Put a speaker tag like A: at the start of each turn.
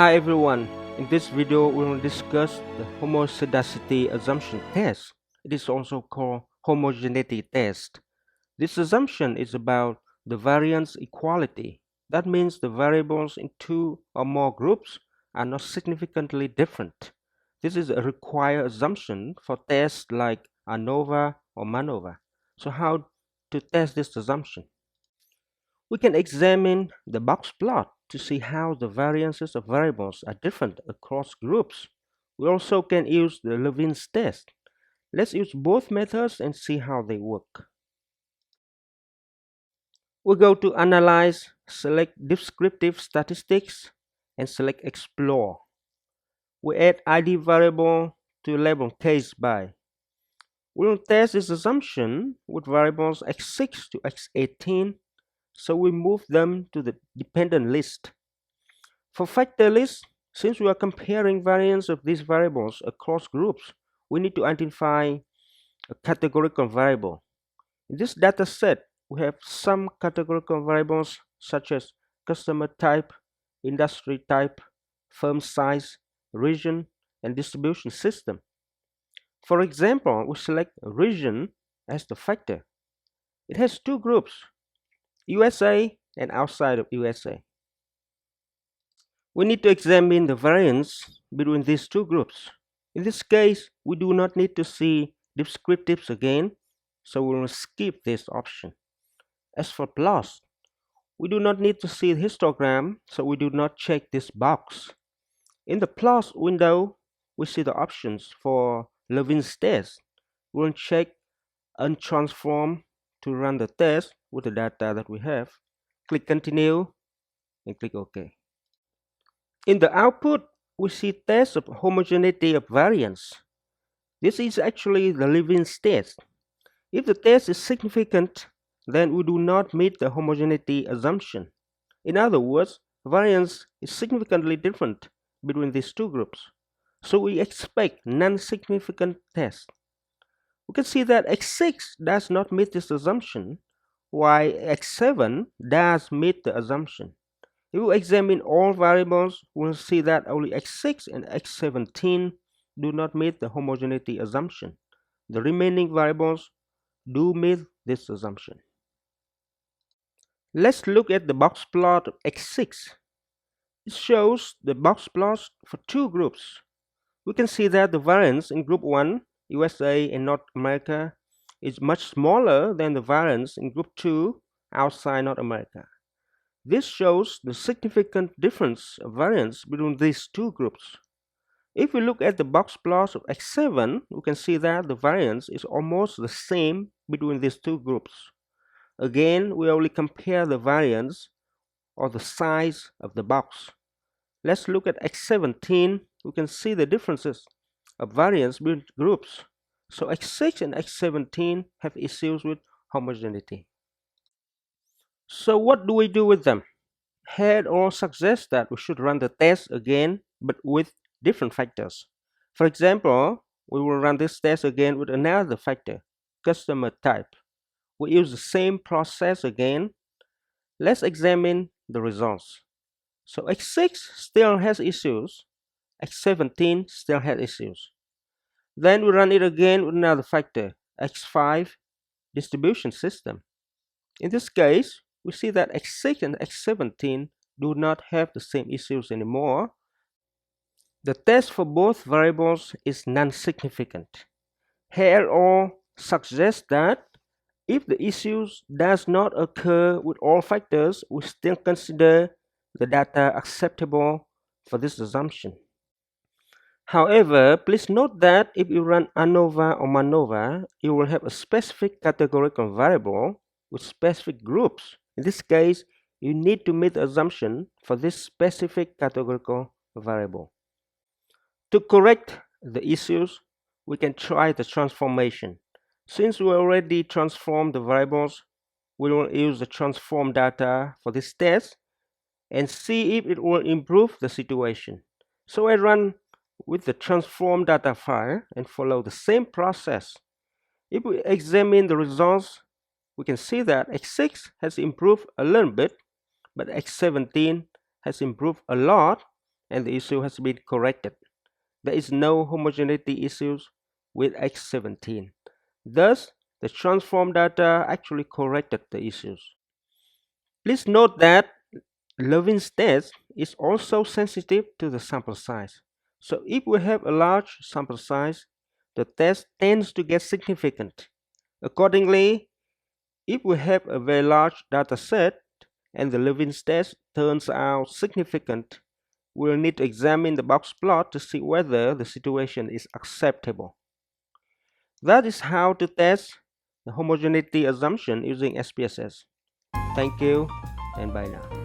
A: Hi everyone, in this video we will discuss the homoscedasticity assumption test. It is also called homogeneity test. This assumption is about the variance equality. That means the variables in two or more groups are not significantly different. This is a required assumption for tests like ANOVA or MANOVA. So how to test this assumption? We can examine the box plot to see how the variances of variables are different across groups. We also can use the Levin's test. Let's use both methods and see how they work. We go to Analyze, select Descriptive Statistics, and select Explore. We add ID variable to label case by. We will test this assumption with variables x6 to x18, so we move them to the dependent list. For factor list, since we are comparing variance of these variables across groups, we need to identify a categorical variable. In this data set, we have some categorical variables such as customer type, industry type, firm size, region, and distribution system. For example, we select region as the factor. It has two groups, USA and outside of USA. We need to examine the variance between these two groups. In this case, we do not need to see descriptives again, so we will skip this option. As for plots, we do not need to see the histogram, so we do not check this box. In the plots window, we see the options for Levin's test. We will check untransform to run the test with the data that we have. Click continue and click OK. In the output, we see test of homogeneity of variance. This is actually the Levin's test. If the test is significant, then we do not meet the homogeneity assumption. In other words, variance is significantly different between these two groups. So we expect non-significant test. We can see that x6 does not meet this assumption, while x7 does meet the assumption. If we examine all variables, we'll see that only x6 and x17 do not meet the homogeneity assumption. The remaining variables do meet this assumption. Let's look at the box plot of x6. It shows the box plots for two groups. We can see that the variance in group 1, USA and North America, is much smaller than the variance in group 2, outside North America. This shows the significant difference of variance between these two groups. If we look at the box plots of x7, we can see that the variance is almost the same between these two groups. Again, we only compare the variance or the size of the box. Let's look at x17. We can see the differences of variance between groups. So x6 and x17 have issues with homogeneity. So what do we do with them? Head or suggests that we should run the test again, but with different factors. For example, we will run this test again with another factor, customer type. We use the same process again. Let's examine the results. So x6 still has issues, x17 still has issues. Then we run it again with another factor, x5, distribution system. In this case, we see that x6 and x17 do not have the same issues anymore. The test for both variables is non-significant. Here or suggests that if the issues does not occur with all factors, we still consider the data acceptable for this assumption. However, please note that if you run ANOVA or MANOVA, you will have a specific categorical variable with specific groups. In this case, you need to meet the assumption for this specific categorical variable. To correct the issues, we can try the transformation. Since we already transformed the variables, we will use the transform data for this test and see if it will improve the situation. So I run with the transform data file and follow the same process. If we examine the results, we can see that x6 has improved a little bit, but x17 has improved a lot, and the issue has been corrected. There is no homogeneity issues with X17. Thus, the transform data actually corrected the issues. Please note that Levin's test is also sensitive to the sample size. So if we have a large sample size, the test tends to get significant. Accordingly, if we have a very large data set and the Levin's test turns out significant, we'll need to examine the box plot to see whether the situation is acceptable. That is how to test the homogeneity assumption using SPSS. Thank you and bye now.